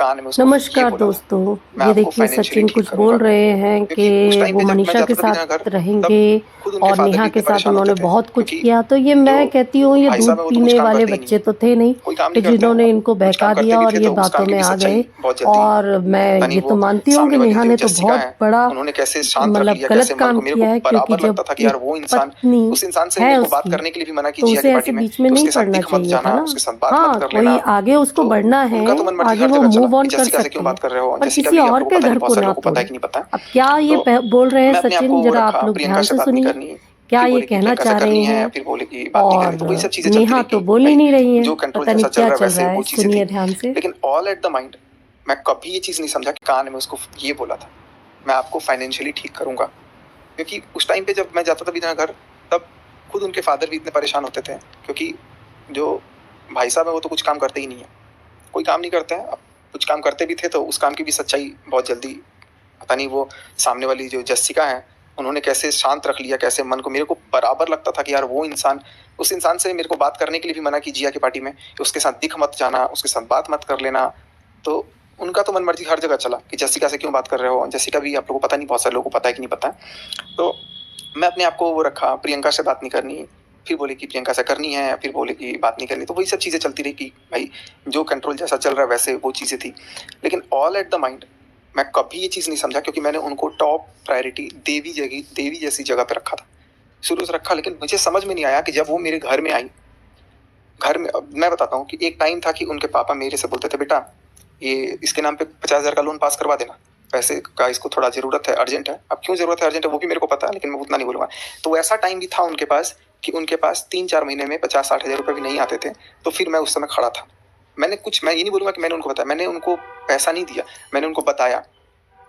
कान में उसको ये नमस्कार बोला था, दोस्तों, मैं ये आपको देखिए फाइनेंशियली सचिन ठीक कुछ बोल करूँगा। रहे हैं कि क्योंकि उस टाइम वो पे जब मैं मनीषा के जाता था साथ दीदी घर, तब रहेंगे खुद उनके और फादर भी नेहा इतने के साथ परेशान होते उन्होंने थे, बहुत कुछ क्योंकि किया। तो ये जो मैं कहती हूँ ये भाई दूध साहब है वो तो कुछ पीने काम वाले करते ही नहीं बच्चे है, तो थे नहीं कोई काम कि नहीं करते हैं। जिन्होंने अब इनको कुछ काम बहका करते दिया भी और थे ये तो उस काम बातों की में भी आ गए। सच्चाई बहुत जल्दी और मैं पता नहीं ये तो वो मानती हूँ कि सामने वाली नेहा जो ने तो जस्सिका बहुत है, बड़ा उन्होंने कैसे शांत रख मतलब लिया, कैसे गलत मन काम को मेरे को किया है, क्योंकि बराबर जब लगता था कि यार एक वो इंसान, पत्नी उस इंसान से है मेरे को बात उसकी करने के लिए भी मना की तो जिया उसे की पार्टी ऐसे में बीच में कि नहीं उसके साथ पड़ना दिख मत चाहिए था जाना, ना। उसके साथ बात मत हाँ, कर लेना। कोई आगे उसको तो बढ़ना उनका है, तो मन मर्जी आगे हर वो जगह चला मूव ऑन कि कर जस्सिका से क्यों सकती बात है, कर रहे हो, पर जस्सिका किसी भी और आपको के पता नहीं, घर को बहुत सारे ना लोगों को पता है तोड़े। कि नहीं पता। अब क्या ये तो बोल रहे हैं मैं अपने आप सचिन, को वो जरा रखा, आप लोग प्रियंका ध्यान से से बात नहीं सुनिए। करनी, क्या फिर ये बोले कि कहना प्रियंका से चाह रहे करनी है, हैं? फिर बोले कि बात नहीं करनी, और तो वही सब चीजें चलती नेहा रही तो कि बोल ही भाई नहीं रही है, जो कंट्रोल पता नहीं जैसा चल क्या रहा है चल वैसे रहा वो है। चीजें थी। सुनिए ध्यान से। लेकिन ऑल एट द माइंड मैं कभी ये चीज नहीं समझा कि कान में उसको ये बोला था, मैं आपको फाइनेंशियली ठीक करूंगा। क्योंकि उस टाइम पे जब मैं जाता था बीना घर, तब खुद उनके फादर भी इतने परेशान होते थे, क्योंकि जो भाई साहब है वो तो कुछ काम करते ही नहीं है, कोई काम नहीं करते हैं। अब कुछ काम करते भी थे तो उस काम की भी सच्चाई बहुत जल्दी, पता नहीं वो सामने वाली जो जस्सिका है, उन्होंने कैसे शांत रख लिया, कैसे मन को, मेरे को बराबर लगता था कि यार वो इंसान, उस इंसान से मेरे को बात करने के लिए भी मना की जिया की पार्टी में कि उसके साथ दिख मत जाना, उसके साथ बात मत कर लेना। तो उनका तो मन मर्जी हर जगह चला कि जस्सिका से क्यों बात कर रहे हो, जस्सिका भी आप लोगों को पता नहीं, बहुत सारे लोगों को पता है कि नहीं पता है। तो मैं अपने आप को वो रखा, प्रियंका से बात नहीं करनी, फिर बोले कि प्रियंका से करनी है, फिर बोले कि बात नहीं करनी, तो वही सब चीज़ें चलती रही कि भाई जो कंट्रोल जैसा चल रहा है वैसे वो चीज़ें थी। लेकिन ऑल एट द माइंड मैं कभी ये चीज़ नहीं समझा, क्योंकि मैंने उनको टॉप प्रायोरिटी देवी जैसी जगह पे रखा था, शुरू से रखा। लेकिन मुझे समझ में नहीं आया कि जब वो मेरे घर में आई, घर में, अब मैं बताता हूँ कि एक टाइम था कि उनके पापा मेरे से बोलते थे, बेटा ये इसके नाम पे 50,000 का लोन पास करवा देना, पैसे का इसको थोड़ा जरूरत है, अर्जेंट है। अब क्यों जरूरत है, अर्जेंट है, वो भी मेरे को पता है, लेकिन मैं उतना नहीं बोलूंगा। तो ऐसा टाइम भी था उनके पास कि उनके पास 3-4 महीने में 50-60 हजार रुपये भी नहीं आते थे। तो फिर मैं उस समय खड़ा था, मैं ये नहीं बोलूंगा कि मैंने उनको बताया, मैंने उनको पैसा नहीं दिया, मैंने उनको बताया,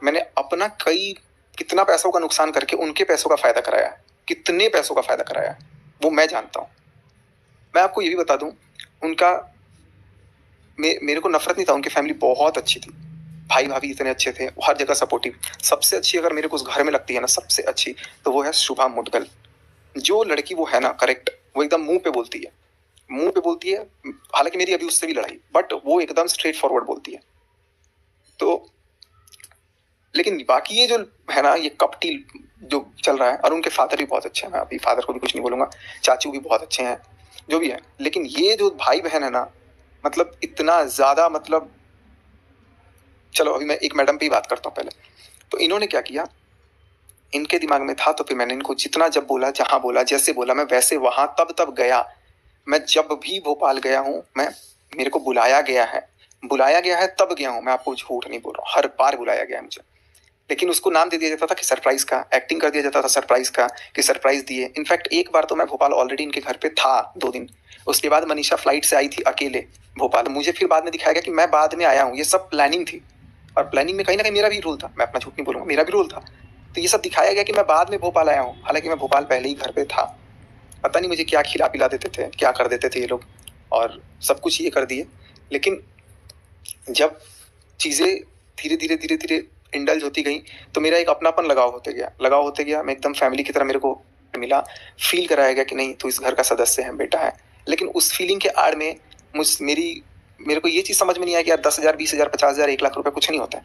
मैंने अपना कितना पैसों का नुकसान करके उनके पैसों का फायदा कराया, कितने पैसों का फायदा कराया वो मैं जानता हूँ। मैं आपको ये भी बता दूं, उनका मेरे को नफरत नहीं था, उनकी फैमिली बहुत अच्छी थी, भाई भाभी इतने अच्छे थे, हर जगह सपोर्टिव। सबसे अच्छी अगर मेरे को उस घर में लगती है ना, सबसे अच्छी, तो वो है शुभा मुदगल। जो लड़की वो है ना, करेक्ट, वो एकदम मुंह पे बोलती है, मुंह पे बोलती है। हालांकि मेरी अभी उससे भी लड़ाई, बट वो एकदम स्ट्रेट फॉरवर्ड बोलती है। तो लेकिन बाकी ये जो है ना, ये कपटी जो चल रहा है, और उनके फादर भी बहुत अच्छे हैं, मैं अभी फादर को भी कुछ नहीं बोलूंगा, चाचू भी बहुत अच्छे हैं, जो भी है। लेकिन ये जो भाई बहन है ना, मतलब इतना ज्यादा, मतलब चलो अभी मैं एक मैडम पे ही बात करता हूँ पहले। तो इन्होंने क्या किया, इनके दिमाग में था, तो फिर मैंने इनको जितना जब बोला, जहां बोला, जैसे बोला, मैं वैसे वहां तब गया। मैं जब भी भोपाल गया हूँ, मेरे को बुलाया गया है तब गया हूँ, मैं आपको झूठ नहीं बोल रहा हूँ, हर बार बुलाया गया है मुझे। लेकिन उसको नाम दे दिया जाता था कि सरप्राइज का, एक्टिंग कर दिया जाता था सरप्राइज का कि सरप्राइज दिए। इनफैक्ट एक बार तो मैं भोपाल ऑलरेडी इनके घर पे था 2 दिन, उसके बाद मनीषा फ्लाइट से आई थी अकेले भोपाल, मुझे फिर बाद में दिखाया गया कि मैं बाद में आया हूँ, ये सब प्लानिंग थी। और प्लानिंग में कहीं ना कहीं मेरा भी रोल था, मैं अपना झूठ नहीं बोलूंगा, मेरा भी रोल था। तो ये सब दिखाया गया कि मैं बाद में भोपाल आया हूँ, हालांकि मैं भोपाल पहले ही घर पे था। पता नहीं मुझे क्या खिला पिला देते थे, क्या कर देते थे ये लोग, और सब कुछ ये कर दिए। लेकिन जब चीज़ें धीरे धीरे इंडल्ज होती गई, तो मेरा एक अपनापन लगाव होते गया। मैं एकदम फैमिली की तरह मेरे को मिला, फील कराया गया कि नहीं तू इस घर का सदस्य है, बेटा है। लेकिन उस फीलिंग के आड़ में मेरे को ये चीज़ समझ में नहीं आया कि यार 10,000, 20,000, 50,000, 1 लाख रुपए कुछ नहीं होता है।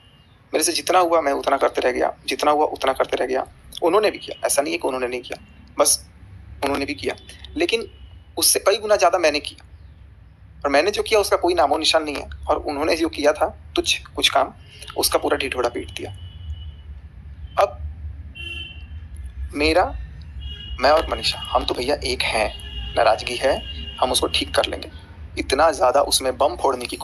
मेरे से जितना हुआ मैं उतना करते रह गया, जितना हुआ उतना करते रह गया। उन्होंने भी किया, ऐसा नहीं है कि उन्होंने नहीं किया, बस उन्होंने भी किया, लेकिन उससे कई गुना ज़्यादा मैंने किया। और मैंने जो किया उसका कोई नामो निशान नहीं है, और उन्होंने जो किया था तुच्छ कुछ काम, उसका पूरा ढिढोरा पीट दिया। अब मैं और मनीषा, हम तो भैया एक हैं, नाराजगी है, हम उसको ठीक कर लेंगे। इतना ज्यादा उसमें बम फोड़ने की